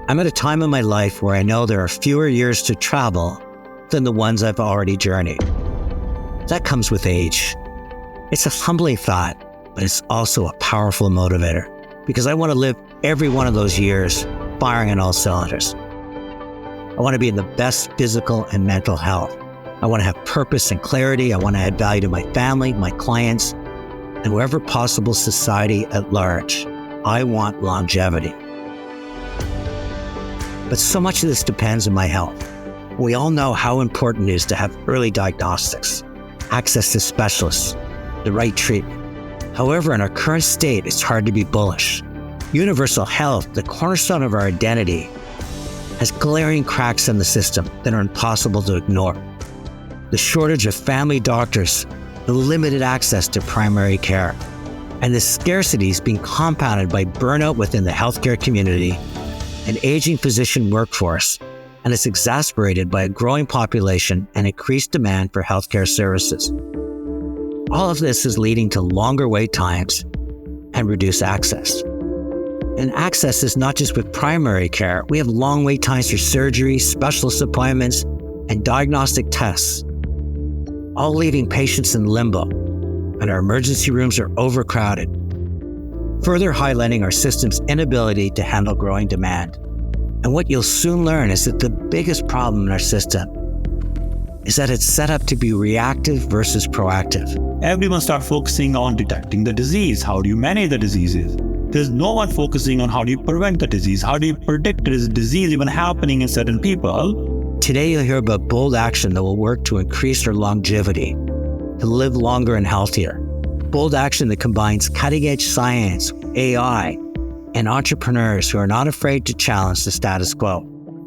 I'm at a time in my life where I know there are fewer years to travel than the ones I've already journeyed. That comes with age. It's a humbling thought, but it's also a powerful motivator because I want to live every one of those years firing on all cylinders. I want to be in the best physical and mental health. I want to have purpose and clarity. I want to add value to my family, my clients, and wherever possible, society at large. I want longevity. But so much of this depends on my health. We all know how important it is to have early diagnostics, access to specialists, the right treatment. However, in our current state, it's hard to be bullish. Universal health, the cornerstone of our identity, has glaring cracks in the system that are impossible to ignore. The shortage of family doctors, the limited access to primary care, and the scarcity is being compounded by burnout within the healthcare community, an aging physician workforce, and it's exacerbated by a growing population and increased demand for healthcare services. All of this is leading to longer wait times and reduced access. And access is not just with primary care. We have long wait times for surgery, specialist appointments, and diagnostic tests, all leaving patients in limbo, and our emergency rooms are overcrowded, further highlighting our system's inability to handle growing demand. And what you'll soon learn is that the biggest problem in our system is that it's set up to be reactive versus proactive. Everyone starts focusing on detecting the disease. How do you manage the diseases? There's no one focusing on how do you prevent the disease? How do you predict this disease even happening in certain people? Today you'll hear about bold action that will work to increase our longevity, to live longer and healthier. Bold action that combines cutting-edge science, AI, and entrepreneurs who are not afraid to challenge the status quo.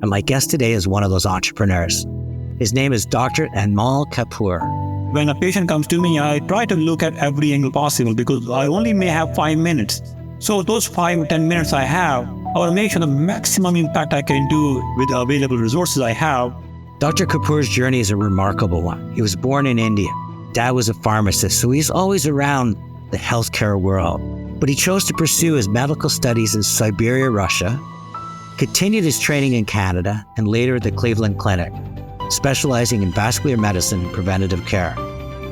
And my guest today is one of those entrepreneurs. His name is Dr. Anmol Kapoor. When a patient comes to me, I try to look at every angle possible because I only may have 5 minutes. So those 5 or 10 minutes I have, I want to make sure the maximum impact I can do with the available resources I have. Dr. Kapoor's journey is a remarkable one. He was born in India. Dad was a pharmacist, so he's always around the healthcare world. But he chose to pursue his medical studies in Siberia, Russia, continued his training in Canada, and later at the Cleveland Clinic, specializing in vascular medicine and preventative care.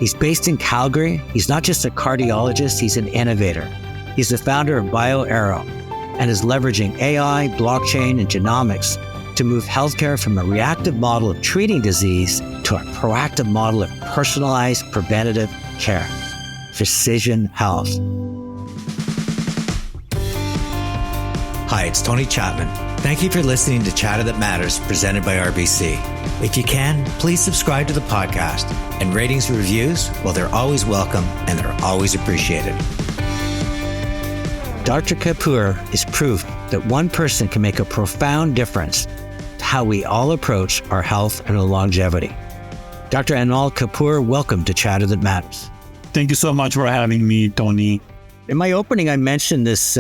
He's based in Calgary. He's not just a cardiologist, he's an innovator. He's the founder of BioAro and is leveraging AI, blockchain, and genomics to move healthcare from a reactive model of treating disease to a proactive model of personalized preventative care. Precision Health. Hi, it's Tony Chapman. Thank you for listening to Chatter That Matters, presented by RBC. If you can, please subscribe to the podcast, and ratings and reviews, well, they're always welcome and they're always appreciated. Dr. Kapoor is proof that one person can make a profound difference to how we all approach our health and our longevity. Dr. Anmol Kapoor, welcome to Chatter That Matters. Thank you so much for having me, Tony. In my opening, I mentioned this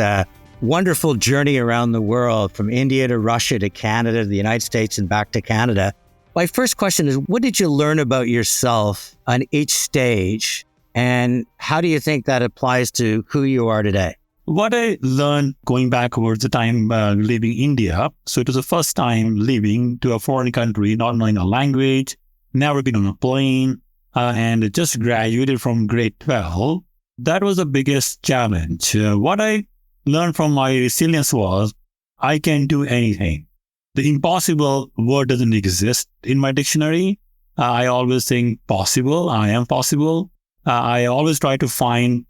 wonderful journey around the world, from India to Russia to Canada to the United States and back to Canada. My first question is, what did you learn about yourself on each stage, and how do you think that applies to who you are today? What I learned going backwards, the time leaving India, so it was the first time leaving to a foreign country, not knowing a language, never been on a plane, and just graduated from grade 12. That was the biggest challenge. What I learned from my resilience was, I can do anything. The impossible word doesn't exist in my dictionary. I always think possible. I am possible. I always try to find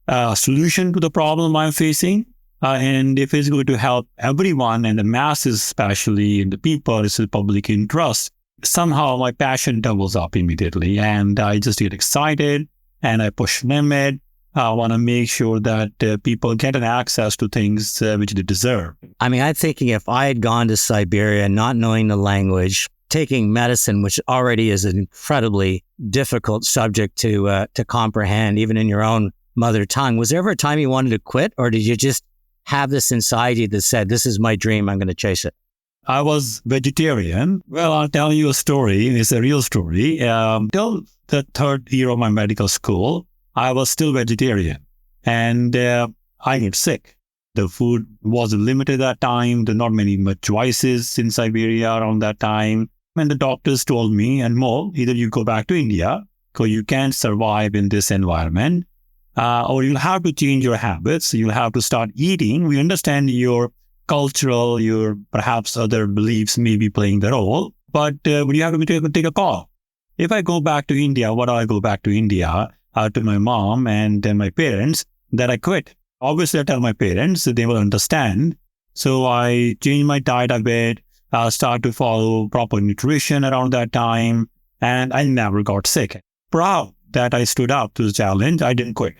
a solution to the problem I'm facing. And if it's going to help everyone and the masses, especially the people, it's the public interest, somehow my passion doubles up immediately. And I just get excited and I push limit. I want to make sure that people get an access to things which they deserve. I mean, I'm thinking if I had gone to Siberia, not knowing the language, taking medicine, which already is an incredibly difficult subject to comprehend, even in your own mother tongue, was there ever a time you wanted to quit, or did you just have this inside you that said, this is my dream, I'm going to chase it? I was vegetarian. Well, I'll tell you a story. It's a real story. Till the third year of my medical school, I was still vegetarian, and I get sick. The food was limited at that time. There are not many much choices in Siberia around that time. And the doctors told me, and more, either you go back to India, because you can't survive in this environment, or you'll have to change your habits. You'll have to start eating. We understand your cultural, your perhaps other beliefs may be playing the role, but you have to take a call. If I go back to India, what do I go back to India, to my mom and then my parents, that I quit. Obviously, I tell my parents that they will understand. So I changed my diet a bit, start to follow proper nutrition around that time, and I never got sick. Proud that I stood up to the challenge. I didn't quit.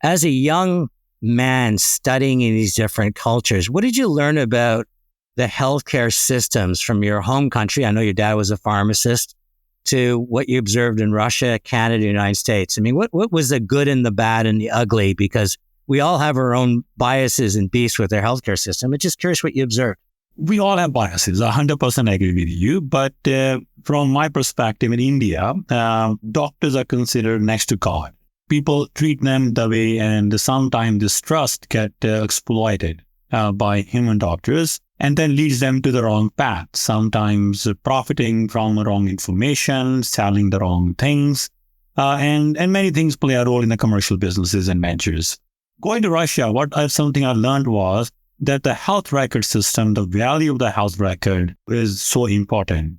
As a young man studying in these different cultures, what did you learn about the healthcare systems from your home country? I know your dad was a pharmacist, to what you observed in Russia, Canada, United States. I mean, what was the good and the bad and the ugly? Because we all have our own biases and beasts with our healthcare system. I'm just curious what you observed. We all have biases. 100% agree with you. But from my perspective in India, doctors are considered next to God. People treat them the way, and sometimes this trust get exploited by human doctors, and then leads them to the wrong path, sometimes profiting from wrong information, selling the wrong things, and many things play a role in the commercial businesses and ventures. Going to Russia, something I learned was that the health record system, the value of the health record is so important.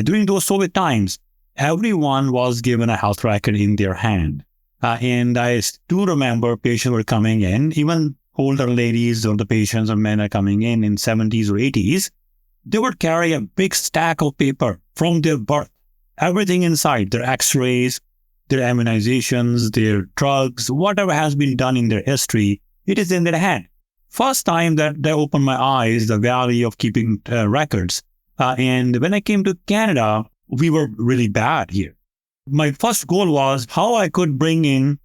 During those Soviet times, everyone was given a health record in their hand. And I do remember patients were coming in, even older ladies or the patients or men are coming in 70s or 80s, they would carry a big stack of paper from their birth. Everything inside, their x-rays, their immunizations, their drugs, whatever has been done in their history, it is in their hand. First time that opened my eyes, the value of keeping records. And when I came to Canada, we were really bad here. My first goal was how I could bring in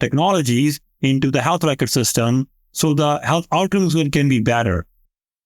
technologies into the health record system so the health outcomes can be better.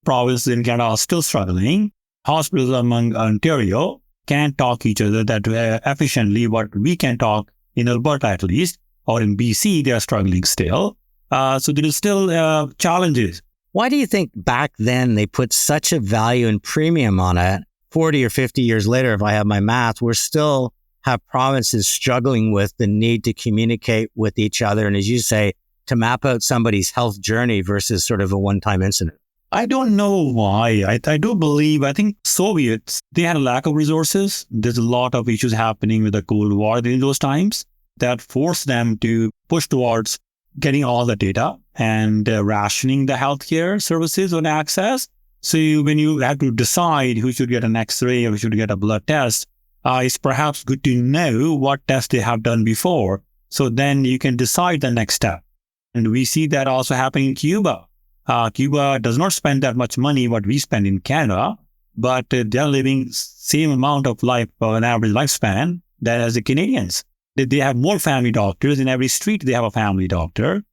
Provinces in Canada are still struggling. Hospitals among Ontario can't talk each other that efficiently what we can talk in Alberta at least, or in BC, they are struggling still. So there is still challenges. Why do you think back then they put such a value and premium on it? 40 or 50 years later, if I have my math, we're still have provinces struggling with the need to communicate with each other. And as you say, to map out somebody's health journey versus sort of a one-time incident. I don't know why. I do believe, I think Soviets, they had a lack of resources. There's a lot of issues happening with the Cold War in those times that forced them to push towards getting all the data and rationing the healthcare services on access. So when you have to decide who should get an X-ray or who should get a blood test, it's perhaps good to know what tests they have done before. So then you can decide the next step. And we see that also happening in Cuba. Cuba does not spend that much money what we spend in Canada, but they're living same amount of life, an average lifespan, that as the Canadians. They have more family doctors. In every street, they have a family doctor.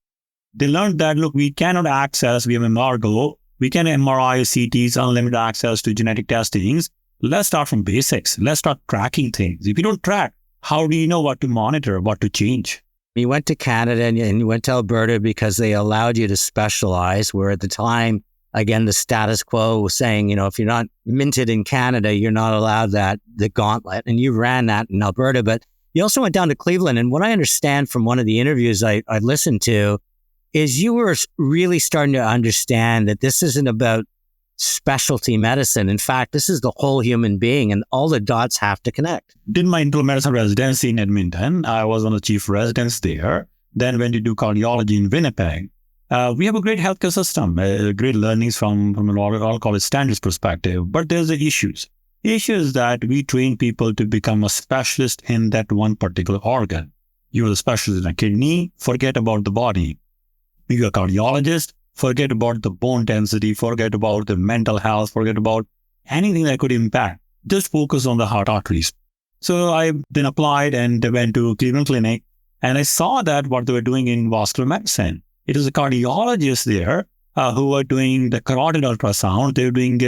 They learned that, look, we cannot access, we have embargo, we can MRI, CTs, unlimited access to genetic testings. Let's start from basics. Let's start tracking things. If you don't track, how do you know what to monitor, what to change? You went to Canada and you went to Alberta because they allowed you to specialize, where at the time, again, the status quo was saying, if you're not minted in Canada, you're not allowed the gauntlet. And you ran that in Alberta, but you also went down to Cleveland. And what I understand from one of the interviews I listened to is you were really starting to understand that this isn't about specialty medicine. In fact, this is the whole human being, and all the dots have to connect. Did my internal medicine residency in Edmonton. I was one of the chief residents there. Then went to do cardiology in Winnipeg. We have a great healthcare system, great learnings from an all college standards perspective. But there's the issues. The issue is that we train people to become a specialist in that one particular organ. You're a specialist in a kidney, forget about the body. You're a cardiologist, forget about the bone density, forget about the mental health, forget about anything that could impact. Just focus on the heart arteries. So I then applied and went to Cleveland Clinic, and I saw that what they were doing in vascular medicine. It was a cardiologist there who were doing the carotid ultrasound. They were doing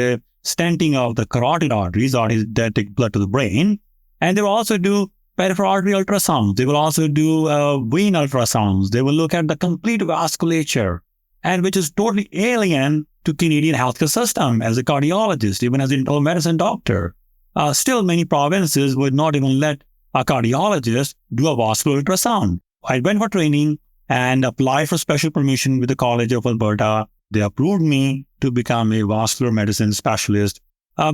stenting of the carotid arteries that take blood to the brain. And they will also do peripheral artery ultrasounds. They will also do vein ultrasounds. They will look at the complete vasculature and which is totally alien to Canadian healthcare system as a cardiologist, even as an internal medicine doctor. Still, many provinces would not even let a cardiologist do a vascular ultrasound. I went for training and applied for special permission with the College of Alberta. They approved me to become a vascular medicine specialist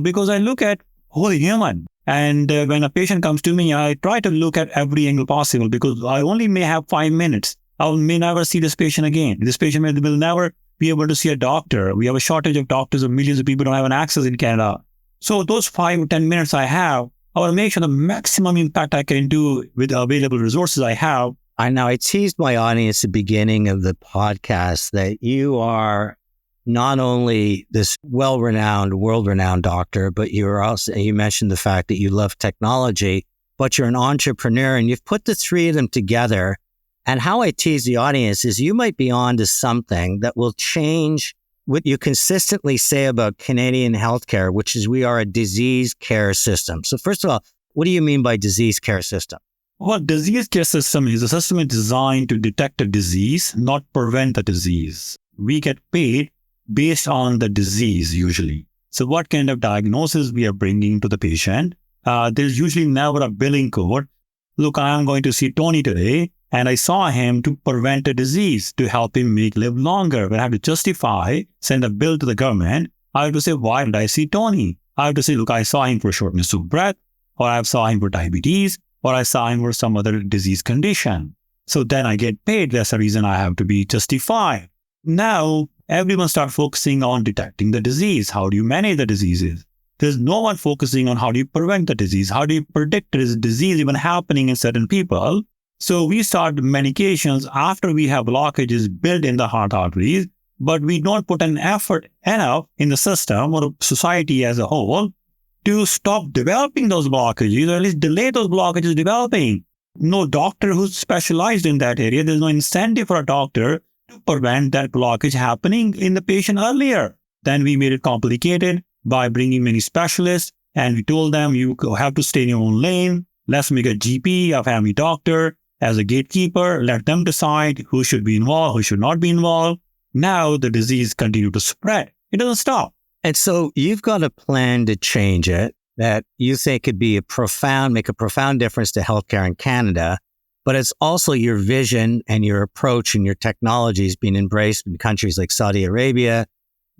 because I look at whole human. And when a patient comes to me, I try to look at every angle possible because I only may have 5 minutes. I may never see this patient again. This patient will never be able to see a doctor. We have a shortage of doctors and millions of people don't have an access in Canada. So those 5 or 10 minutes I have, I want to make sure the maximum impact I can do with the available resources I have. I teased my audience at the beginning of the podcast that you are not only this well-renowned, world-renowned doctor, but you mentioned the fact that you love technology, but you're an entrepreneur and you've put the three of them together. And how I tease the audience is you might be on to something that will change what you consistently say about Canadian healthcare, which is we are a disease care system. So first of all, what do you mean by disease care system? Well, disease care system is a system designed to detect a disease, not prevent the disease. We get paid based on the disease usually. So what kind of diagnosis we are bringing to the patient? There's usually never a billing code. Look, I am going to see Tony today, and I saw him to prevent a disease, to help him live longer. When I have to justify, send a bill to the government, I have to say, why did I see Tony? I have to say, look, I saw him for shortness of breath, or I saw him for diabetes, or I saw him for some other disease condition. So then I get paid. That's the reason I have to be justified. Now, everyone starts focusing on detecting the disease. How do you manage the diseases? There's no one focusing on how do you prevent the disease? How do you predict this disease even happening in certain people? So we start medications after we have blockages built in the heart arteries, but we don't put an effort enough in the system or society as a whole to stop developing those blockages, or at least delay those blockages developing. No doctor who's specialized in that area. There's no incentive for a doctor to prevent that blockage happening in the patient earlier. Then we made it complicated by bringing many specialists, and we told them you have to stay in your own lane. Let's make a GP, a family doctor, as a gatekeeper. Let them decide who should be involved, who should not be involved. Now the disease continues to spread. It doesn't stop. And so you've got a plan to change it that you think could be make a profound difference to healthcare in Canada, but it's also your vision and your approach and your technologies being embraced in countries like Saudi Arabia,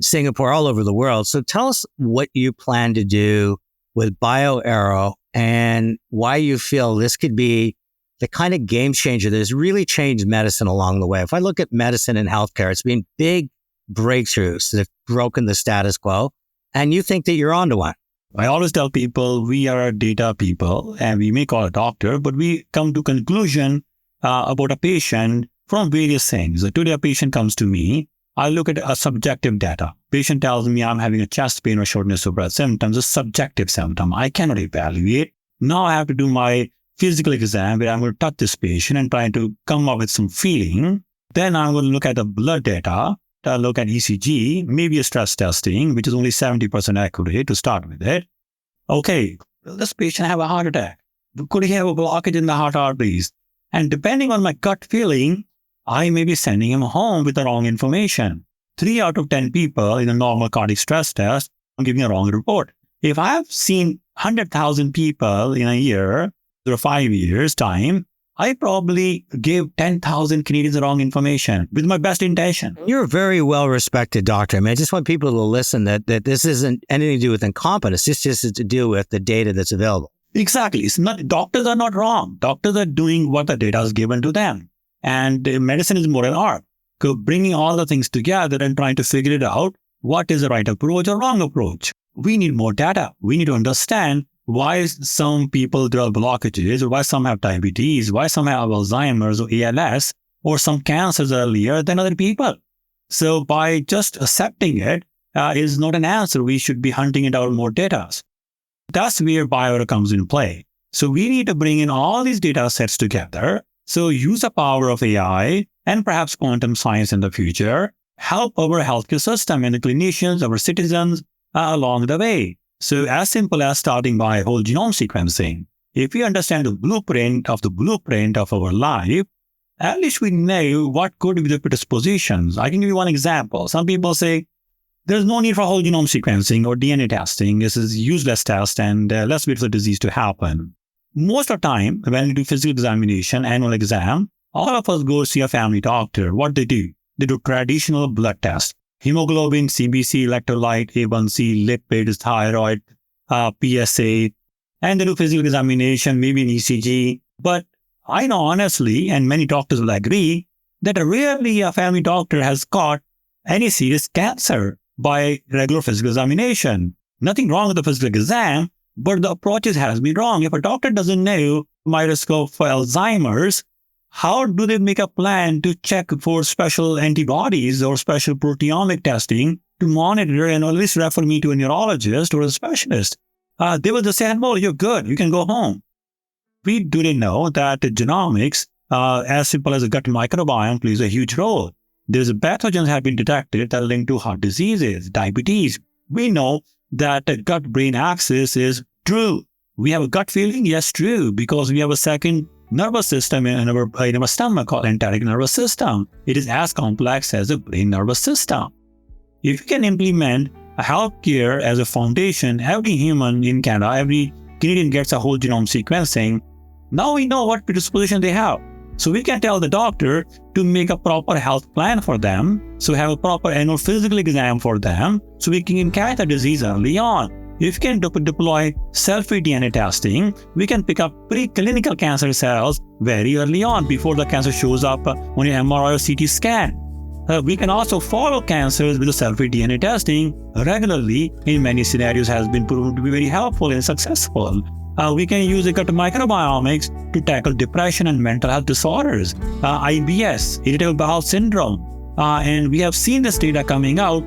Singapore, all over the world. So tell us what you plan to do with BioAro and why you feel this could be the kind of game changer that has really changed medicine along the way. If I look at medicine and healthcare, it's been big breakthroughs that have broken the status quo, and you think that you're onto one. I always tell people we are data people, and we may call a doctor, but we come to conclusion about a patient from various things. So today a patient comes to me, I look at a subjective data. Patient tells me I'm having a chest pain or shortness of breath symptoms, a subjective symptom. I cannot evaluate. Now I have to do my physical exam where I'm going to touch this patient and try to come up with some feeling. Then I'm going to look at the blood data. I'll look at ECG, maybe a stress testing, which is only 70% accurate to start with it. Okay, will this patient have a heart attack? Could he have a blockage in the heart arteries? And depending on my gut feeling, I may be sending him home with the wrong information. 3 out of 10 people in a normal cardiac stress test are giving a wrong report. If I have seen 100,000 people in a year or 5 years' time, I probably gave 10,000 Canadians the wrong information with my best intention. You're a very well-respected doctor. I mean, I just want people to listen that this isn't anything to do with incompetence. It's just to do with the data that's available. Exactly. Doctors are not wrong. Doctors are doing what the data is given to them. And medicine is more an art. So bringing all the things together and trying to figure it out, what is the right approach or wrong approach? We need more data. We need to understand why some people develop blockages, or why some have diabetes, why some have Alzheimer's or ALS, or some cancers earlier than other people. So by just accepting it is not an answer. We should be hunting it out more data. That's where BioAro comes into play. So we need to bring in all these data sets together. So use the power of AI and perhaps quantum science in the future, help our healthcare system and the clinicians, our citizens along the way. So as simple as starting by whole genome sequencing. If we understand the blueprint of our life, at least we know what could be the predispositions. I can give you one example. Some people say, there's no need for whole genome sequencing or DNA testing. This is a useless test and let's wait for the disease to happen. Most of the time, when we do physical examination, annual exam, all of us go see a family doctor. What they do? They do traditional blood tests. Hemoglobin, CBC, electrolyte, A1C, lipids, thyroid, PSA, and they do physical examination, maybe an ECG. But I know honestly, and many doctors will agree, that rarely a family doctor has caught any serious cancer by regular physical examination. Nothing wrong with the physical exam, but the approaches has been wrong. If a doctor doesn't know my risk of Alzheimer's, how do they make a plan to check for special antibodies or special proteomic testing to monitor and at least refer me to a neurologist or a specialist? They will just say, Anmol, you're good, you can go home. We didn't know that genomics, as simple as a gut microbiome, plays a huge role. There's pathogens have been detected that link to heart diseases, diabetes. We know that the gut-brain axis is true. We have a gut feeling? Yes, true, because we have a second nervous system in our stomach called enteric nervous system. It is as complex as the brain nervous system. If you can implement a healthcare as a foundation, every human in Canada, every Canadian gets a whole genome sequencing. Now we know what predisposition they have. So we can tell the doctor to make a proper health plan for them, so have a proper annual physical exam for them, so we can catch the disease early on. If we can deploy cell-free DNA testing, we can pick up preclinical cancer cells very early on before the cancer shows up on your MRI or CT scan. We can also follow cancers with the cell-free DNA testing regularly. In many scenarios has been proven to be very helpful and successful. We can use gut microbiomics to tackle depression and mental health disorders, IBS, irritable bowel syndrome. And we have seen this data coming out,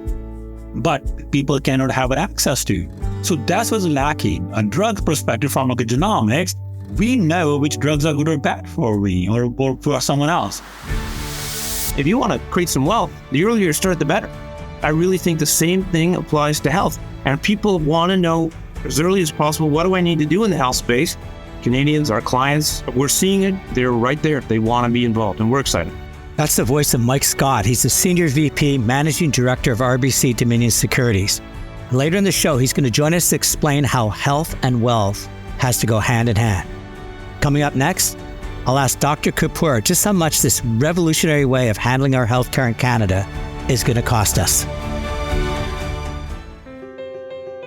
but people cannot have access to. So that's what's lacking. A drug perspective, pharmacogenomics, we know which drugs are good or bad for me or for someone else. If you want to create some wealth, the earlier you start, the better. I really think the same thing applies to health. And people want to know as early as possible, what do I need to do in the health space? Canadians, our clients, we're seeing it. They're right there. They want to be involved, and we're excited. That's the voice of Mike Scott. He's the Senior VP, Managing Director of RBC Dominion Securities. Later in the show, he's going to join us to explain how health and wealth has to go hand in hand. Coming up next, I'll ask Dr. Kapoor just how much this revolutionary way of handling our healthcare in Canada is going to cost us.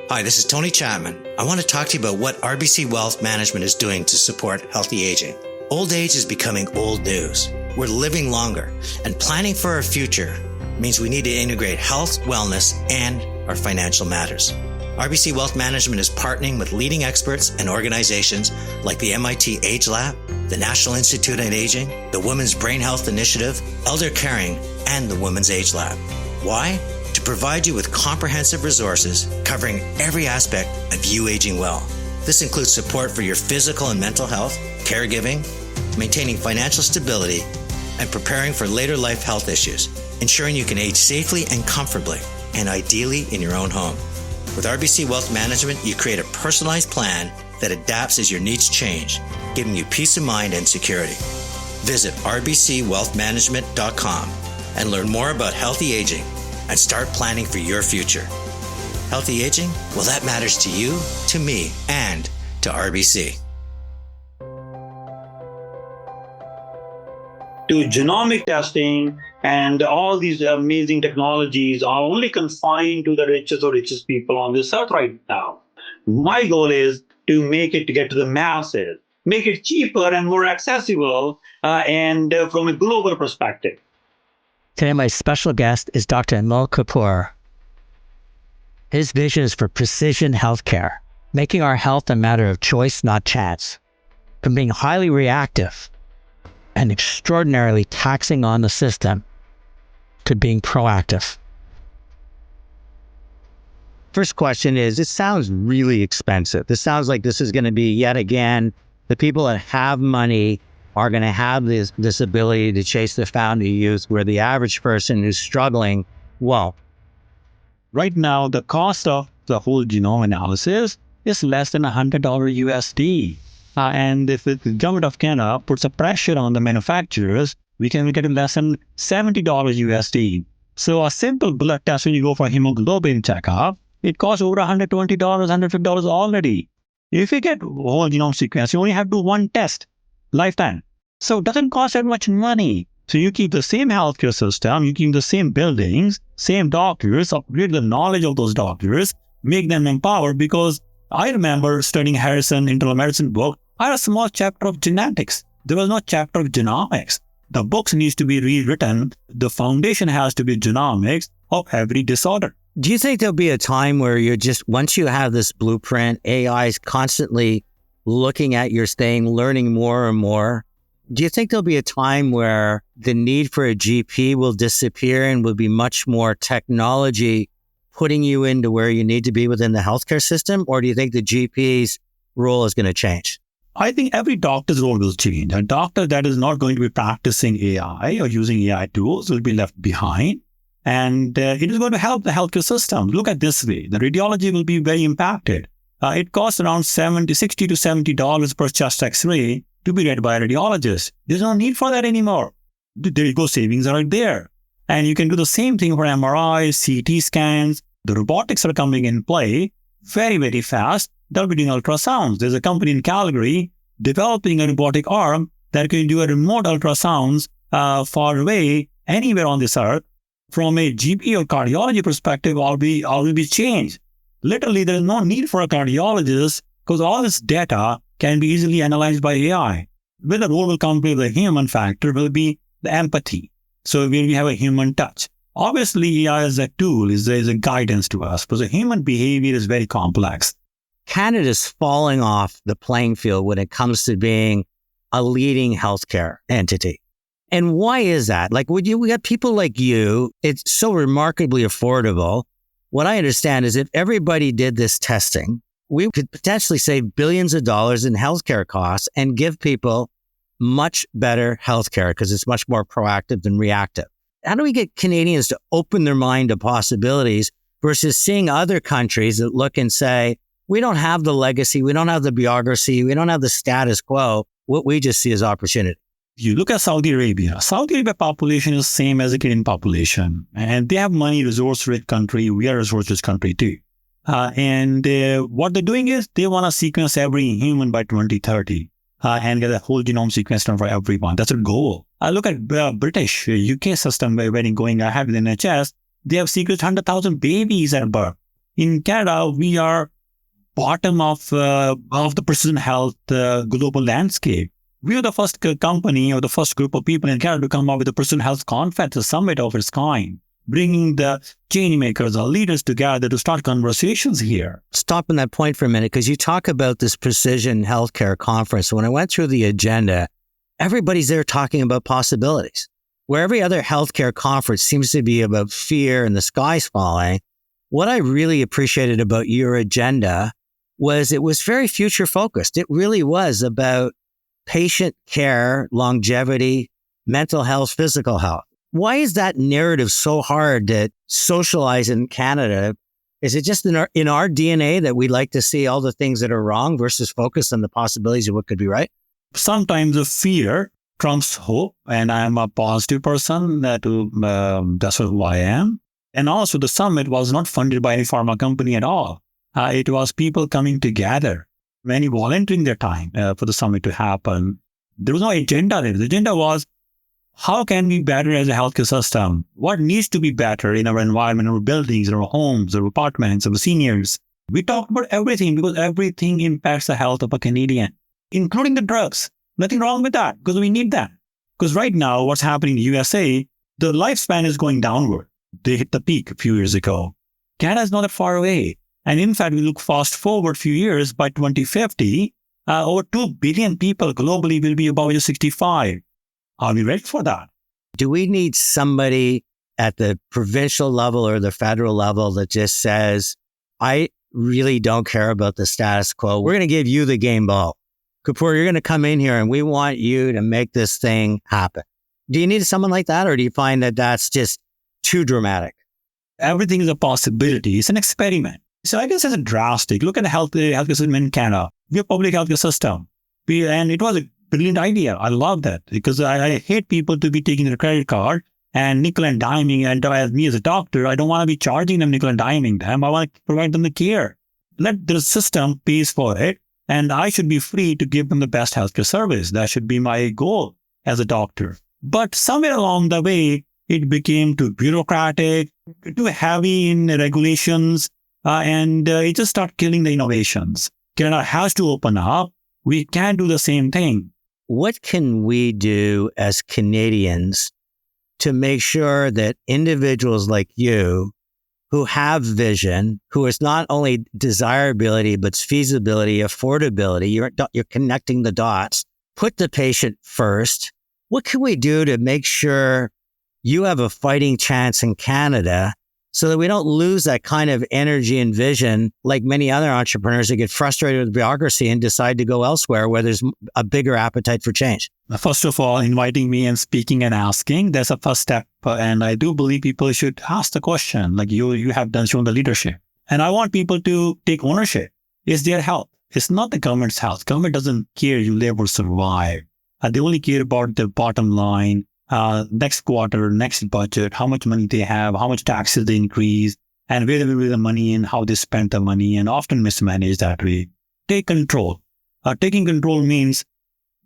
Hi, this is Tony Chapman. I want to talk to you about what RBC Wealth Management is doing to support healthy aging. Old age is becoming old news. We're living longer, and planning for our future means we need to integrate health, wellness, and our financial matters. RBC Wealth Management is partnering with leading experts and organizations like the MIT Age Lab, the National Institute on Aging, the Women's Brain Health Initiative, Elder Caring, and the Women's Age Lab. Why? To provide you with comprehensive resources covering every aspect of you aging well. This includes support for your physical and mental health, caregiving, maintaining financial stability, and preparing for later life health issues, ensuring you can age safely and comfortably, and ideally in your own home. With RBC Wealth Management, you create a personalized plan that adapts as your needs change, giving you peace of mind and security. Visit rbcwealthmanagement.com and learn more about healthy aging and start planning for your future. Healthy aging? Well, that matters to you, to me, and to RBC. To genomic testing and all these amazing technologies are only confined to the richest people on this earth right now. My goal is to make it to get to the masses, make it cheaper and more accessible, and from a global perspective. Today, my special guest is Dr. Anmol Kapoor. His vision is for precision healthcare, making our health a matter of choice, not chance. From being highly reactive and extraordinarily taxing on the system to being proactive. First question is, it sounds really expensive. This sounds like this is going to be, yet again, the people that have money are going to have this ability to chase the fountain of youth, where the average person who's struggling, well, Right now, the cost of the whole genome analysis is less than $100 USD. And if the government of Canada puts a pressure on the manufacturers We can get it less than $70 USD. So a simple blood test when you go for hemoglobin checkup, it costs over $120, $150 already. If you get whole genome sequence, you only have to do one test, lifetime. So it doesn't cost that much money. So you keep the same healthcare system, you keep the same buildings, same doctors, upgrade the knowledge of those doctors, make them empowered. Because I remember studying Harrison internal medicine book, I had a small chapter of genetics. There was no chapter of genomics. The books needs to be rewritten. The foundation has to be genomics of every disorder. Do you think there'll be a time where you're just, once you have this blueprint, AI is constantly looking at your thing, learning more and more? Do you think there'll be a time where the need for a GP will disappear and will be much more technology putting you into where you need to be within the healthcare system? Or do you think the GP's role is going to change? I think every doctor's role will change. A doctor that is not going to be practicing AI or using AI tools will be left behind. And it is going to help the healthcare system. Look at this way. The radiology will be very impacted. It costs around $60 to $70 per chest x-ray to be read by a radiologist. There's no need for that anymore. There you go, savings are right there. And you can do the same thing for MRIs, CT scans. The robotics are coming in play very, very fast. They'll be doing ultrasounds. There's a company in Calgary developing a robotic arm that can do a remote ultrasounds far away, anywhere on this earth. From a GP or cardiology perspective, all will be changed. Literally, there is no need for a cardiologist because all this data can be easily analyzed by AI. Where the role will come play the human factor will be the empathy. So when we have a human touch. Obviously, AI is a tool, is a guidance to us, because the human behavior is very complex. Canada's falling off the playing field when it comes to being a leading healthcare entity. And why is that? Like, we got people like you, it's so remarkably affordable. What I understand is if everybody did this testing, we could potentially save billions of dollars in healthcare costs and give people much better healthcare because it's much more proactive than reactive. How do we get Canadians to open their mind to possibilities versus seeing other countries that look and say, we don't have the legacy, we don't have the bureaucracy, we don't have the status quo. What we just see is opportunity. You look at Saudi Arabia. Saudi Arabia population is same as the Canadian population. And they have money, resource-rich country. We are a resource-rich country too. And what they're doing is they want to sequence every human by 2030 and get a whole genome sequence done for everyone. That's a goal. I look at British, UK system when going ahead with NHS. They have sequenced 100,000 babies at birth. In Canada, we are bottom of the precision health global landscape. We are the first company or the first group of people in Canada to come up with a precision health conference, a summit of its kind, bringing the change makers, the leaders together to start conversations here. Stop on that point for a minute, because you talk about this precision healthcare conference. When I went through the agenda, everybody's there talking about possibilities. Where every other healthcare conference seems to be about fear and the sky's falling, what I really appreciated about your agenda was it was very future focused. It really was about patient care, longevity, mental health, physical health. Why is that narrative so hard to socialize in Canada? Is it just in our DNA that we like to see all the things that are wrong versus focus on the possibilities of what could be right? Sometimes the fear trumps hope, and I'm a positive person. That's who I am. And also the summit was not funded by any pharma company at all. It was people coming together, many volunteering their time for the summit to happen. There was no agenda there. The agenda was, how can we be better as a healthcare system? What needs to be better in our environment, our buildings, our homes, our apartments, our seniors? We talked about everything because everything impacts the health of a Canadian, including the drugs. Nothing wrong with that because we need that. Because right now, what's happening in the USA, the lifespan is going downward. They hit the peak a few years ago. Canada is not that far away. And in fact, we look fast forward a few years, by 2050, over 2 billion people globally will be above age 65. Are we ready for that? Do we need somebody at the provincial level or the federal level that just says, I really don't care about the status quo. We're going to give you the game ball. Kapoor, you're going to come in here and we want you to make this thing happen. Do you need someone like that, or do you find that that's just too dramatic? Everything is a possibility. It's an experiment. So I guess it's drastic. Look at the healthcare system in Canada. We have a public healthcare system. And it was a brilliant idea. I love that because I hate people to be taking their credit card and nickel and diming. And as me as a doctor, I don't want to be charging them nickel and diming them. I want to provide them the care. Let the system pays for it. And I should be free to give them the best healthcare service. That should be my goal as a doctor. But somewhere along the way, it became too bureaucratic, too heavy in regulations, and it just started killing the innovations. Canada has to open up. We can't do the same thing. What can we do as Canadians to make sure that individuals like you who have vision, who is not only desirability, but feasibility, affordability, you're connecting the dots, put the patient first. What can we do to make sure you have a fighting chance in Canada so that we don't lose that kind of energy and vision like many other entrepreneurs that get frustrated with bureaucracy and decide to go elsewhere where there's a bigger appetite for change? First of all, inviting me and speaking and asking, that's a first step. And I do believe people should ask the question, like you have shown the leadership. And I want people to take ownership. It's their health. It's not the government's health. Government doesn't care you live or survive. They only care about the bottom line, next quarter, next budget, how much money they have, how much taxes they increase, and where they will the money and how they spend the money, and often mismanage that way. Take control. Taking control means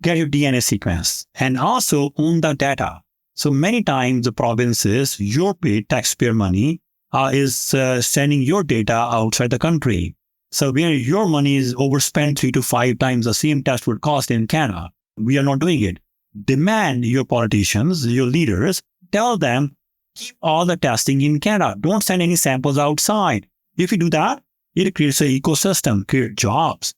get your DNA sequence and also own the data. So many times the provinces, your paid taxpayer money is sending your data outside the country. So where your money is overspent 3 to 5 times the same test would cost in Canada. We are not doing it. Demand your politicians, your leaders, tell them, keep all the testing in Canada. Don't send any samples outside. If you do that, it creates an ecosystem, create jobs.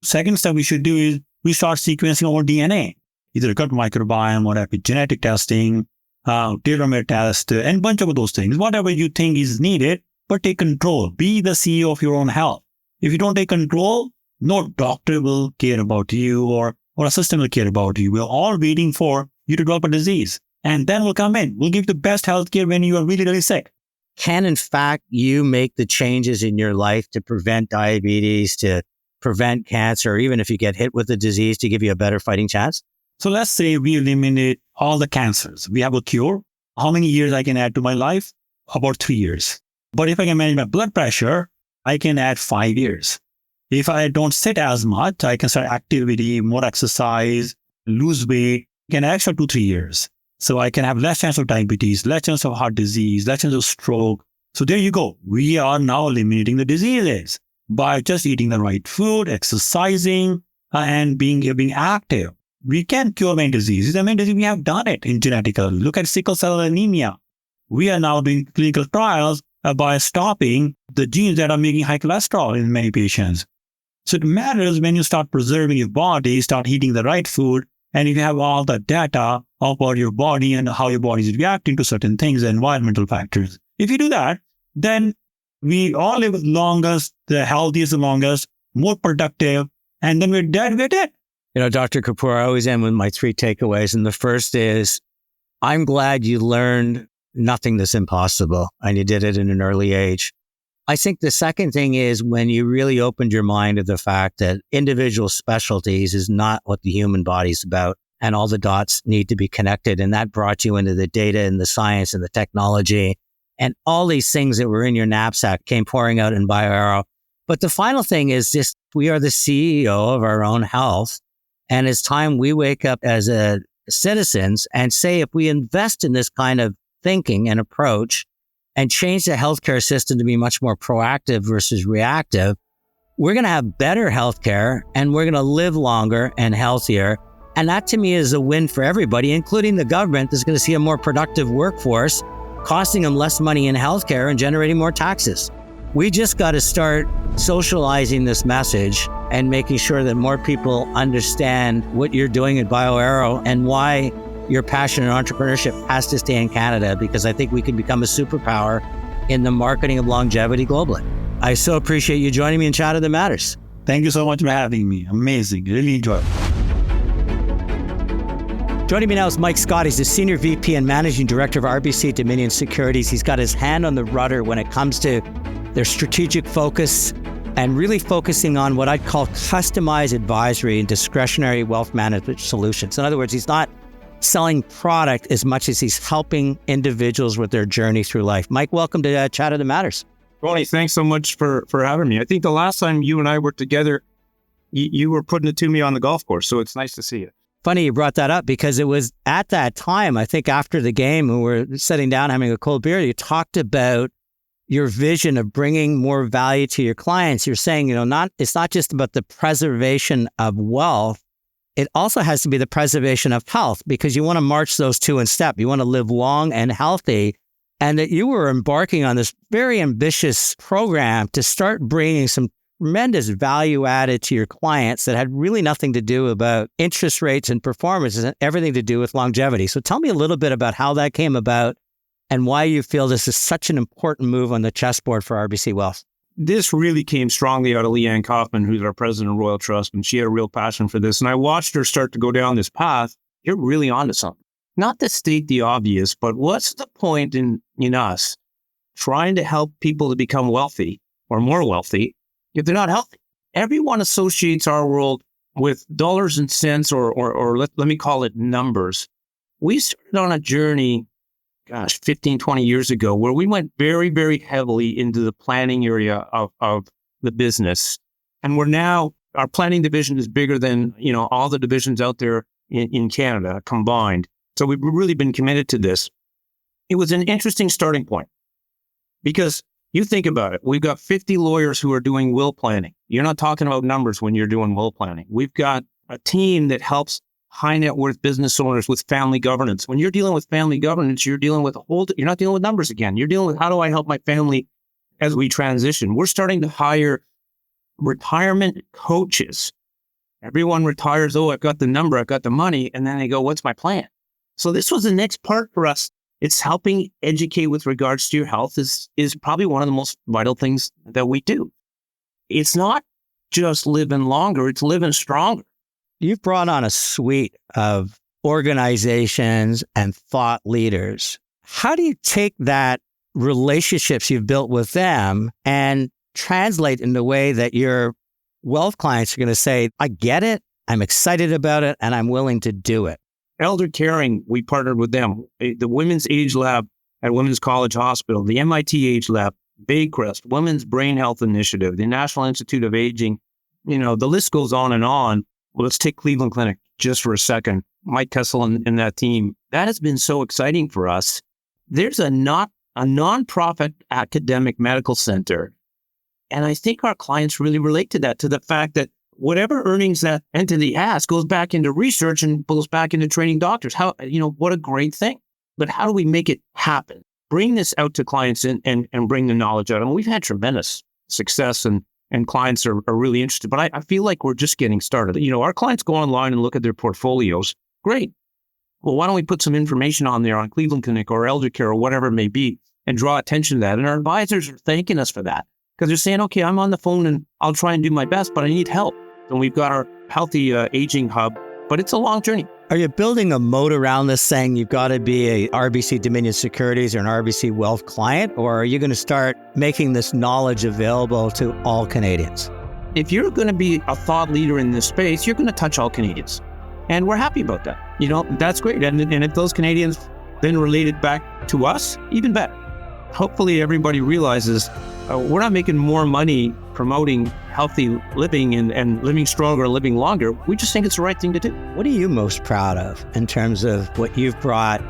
Second step we should do is we start sequencing our DNA, either gut microbiome or epigenetic testing, telomere test, and a bunch of those things. Whatever you think is needed, but take control. Be the CEO of your own health. If you don't take control, no doctor will care about you or a system will care about you. We're all waiting for you to develop a disease. And then we'll come in. We'll give the best healthcare when you are really, really sick. Can, in fact, you make the changes in your life to prevent diabetes, to prevent cancer, even if you get hit with the disease, to give you a better fighting chance? So let's say we eliminate all the cancers. We have a cure. How many years I can add to my life? About 3 years. But if I can manage my blood pressure, I can add 5 years. If I don't sit as much, I can start activity, more exercise, lose weight, can add extra 2-3 years. So I can have less chance of diabetes, less chance of heart disease, less chance of stroke. So there you go. We are now eliminating the diseases by just eating the right food, exercising, and being active. We can cure many diseases. I mean, we have done it in genetically. Look at sickle cell anemia. We are now doing clinical trials by stopping the genes that are making high cholesterol in many patients. So it matters when you start preserving your body, start eating the right food, and if you have all the data about your body and how your body is reacting to certain things, environmental factors. If you do that, then we all live longest, the healthiest the longest, more productive, and then we're dead. You know, Dr. Kapoor, I always end with my 3 takeaways. And the first is, I'm glad you learned nothing that's impossible and you did it in an early age. I think the second thing is when you really opened your mind to the fact that individual specialties is not what the human body is about, and all the dots need to be connected. And that brought you into the data and the science and the technology, and all these things that were in your knapsack came pouring out in BioAro. But the final thing is just, we are the CEO of our own health. And it's time we wake up as citizens and say, if we invest in this kind of thinking and approach, and change the healthcare system to be much more proactive versus reactive, we're going to have better healthcare and we're going to live longer and healthier. And that to me is a win for everybody, including the government that's going to see a more productive workforce, costing them less money in healthcare and generating more taxes. We just got to start socializing this message and making sure that more people understand what you're doing at BioAro and why your passion and entrepreneurship has to stay in Canada, because I think we can become a superpower in the marketing of longevity globally. I so appreciate you joining me in Chat That Matters. Thank you so much for having me. Amazing. Really enjoyed it. Joining me now is Mike Scott. He's the Senior VP and Managing Director of RBC Dominion Securities. He's got his hand on the rudder when it comes to their strategic focus and really focusing on what I'd call customized advisory and discretionary wealth management solutions. In other words, he's not selling product as much as he's helping individuals with their journey through life. Mike, welcome to Chat of the Matters. Tony, thanks so much for having me. I think the last time you and I were together, you were putting it to me on the golf course, so it's nice to see you. Funny you brought that up because it was at that time, I think after the game, when we were sitting down having a cold beer, you talked about your vision of bringing more value to your clients. You're saying, it's not just about the preservation of wealth. It also has to be the preservation of health, because you want to march those two in step. You want to live long and healthy. And that you were embarking on this very ambitious program to start bringing some tremendous value added to your clients that had really nothing to do about interest rates and performance and everything to do with longevity. So tell me a little bit about how that came about and why you feel this is such an important move on the chessboard for RBC Wealth. This really came strongly out of Leanne Kaufman, who's our president of Royal Trust, and she had a real passion for this. And I watched her start to go down this path. You're really onto something. Not to state the obvious, but what's the point in us trying to help people to become wealthy or more wealthy if they're not healthy? Everyone associates our world with dollars and cents, or let me call it numbers. We started on a journey 15, 20 years ago, where we went very, very heavily into the planning area of the business. And our planning division is bigger than, all the divisions out there in Canada combined. So we've really been committed to this. It was an interesting starting point because you think about it. We've got 50 lawyers who are doing will planning. You're not talking about numbers when you're doing will planning. We've got a team that helps high net worth business owners with family governance. When you're dealing with family governance, you're dealing with you're not dealing with numbers again. You're dealing with, how do I help my family as we transition? We're starting to hire retirement coaches. Everyone retires. Oh, I've got the number, I've got the money. And then they go, what's my plan? So this was the next part for us. It's helping educate with regards to your health is probably one of the most vital things that we do. It's not just living longer, it's living stronger. You've brought on a suite of organizations and thought leaders. How do you take that relationships you've built with them and translate in the way that your wealth clients are going to say, I get it, I'm excited about it, and I'm willing to do it? Elder Caring, we partnered with them. The Women's Age Lab at Women's College Hospital, the MIT Age Lab, Baycrest, Women's Brain Health Initiative, the National Institute of Aging. The list goes on and on. Well, let's take Cleveland Clinic just for a second. Mike Kessel and that team. That has been so exciting for us. There's a nonprofit academic medical center. And I think our clients really relate to that, to the fact that whatever earnings that entity has goes back into research and goes back into training doctors. What a great thing. But how do we make it happen? Bring this out to clients and bring the knowledge out. And we've had tremendous success and clients are really interested. But I feel like we're just getting started. Our clients go online and look at their portfolios. Great. Well, why don't we put some information on there on Cleveland Clinic or Elder Care or whatever it may be and draw attention to that? And our advisors are thanking us for that because they're saying, okay, I'm on the phone and I'll try and do my best, but I need help. And we've got our Healthy Aging Hub, but it's a long journey. Are you building a moat around this saying you've got to be a RBC Dominion Securities or an RBC Wealth client, or are you going to start making this knowledge available to all Canadians? If you're going to be a thought leader in this space, you're going to touch all Canadians. And we're happy about that. That's great. And if those Canadians then relate it back to us, even better. Hopefully everybody realizes we're not making more money promoting healthy living and living stronger and living longer. We just think it's the right thing to do. What are you most proud of in terms of what you've brought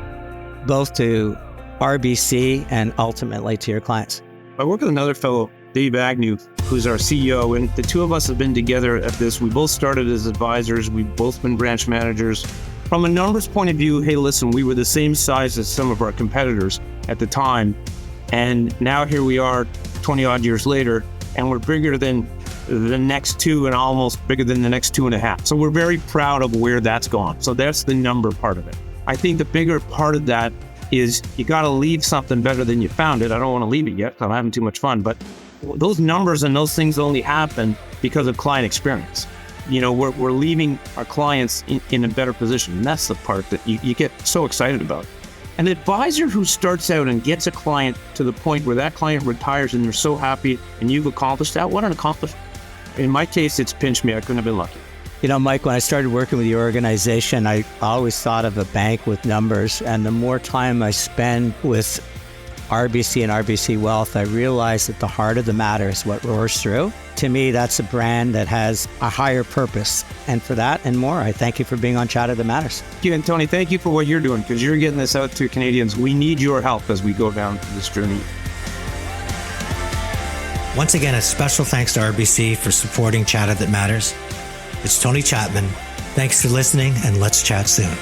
both to RBC and ultimately to your clients? I work with another fellow, Dave Agnew, who's our CEO, and the two of us have been together at this. We both started as advisors. We've both been branch managers. From a numbers point of view, hey, listen, we were the same size as some of our competitors at the time. And now here we are 20 odd years later, and we're bigger than the next two and almost bigger than the next 2.5. So we're very proud of where that's gone. So that's the number part of it. I think the bigger part of that is you got to leave something better than you found it. I don't want to leave it yet because I'm having too much fun, but those numbers and those things only happen because of client experience. We're leaving our clients in a better position. And that's the part that you get so excited about. An advisor who starts out and gets a client to the point where that client retires and they're so happy and you've accomplished that, what an accomplishment. In my case, it's pinched me. I couldn't have been lucky. You know, Mike, when I started working with the organization, I always thought of a bank with numbers. And the more time I spend with RBC and RBC Wealth, I realized that the heart of the matter is what roars through. To me, that's a brand that has a higher purpose. And for that and more, I thank you for being on Chat That Matters. Thank you, and Tony, thank you for what you're doing, because you're getting this out to Canadians. We need your help as we go down this journey. Once again, a special thanks to RBC for supporting Chat That Matters. It's Tony Chapman. Thanks for listening, and let's chat soon.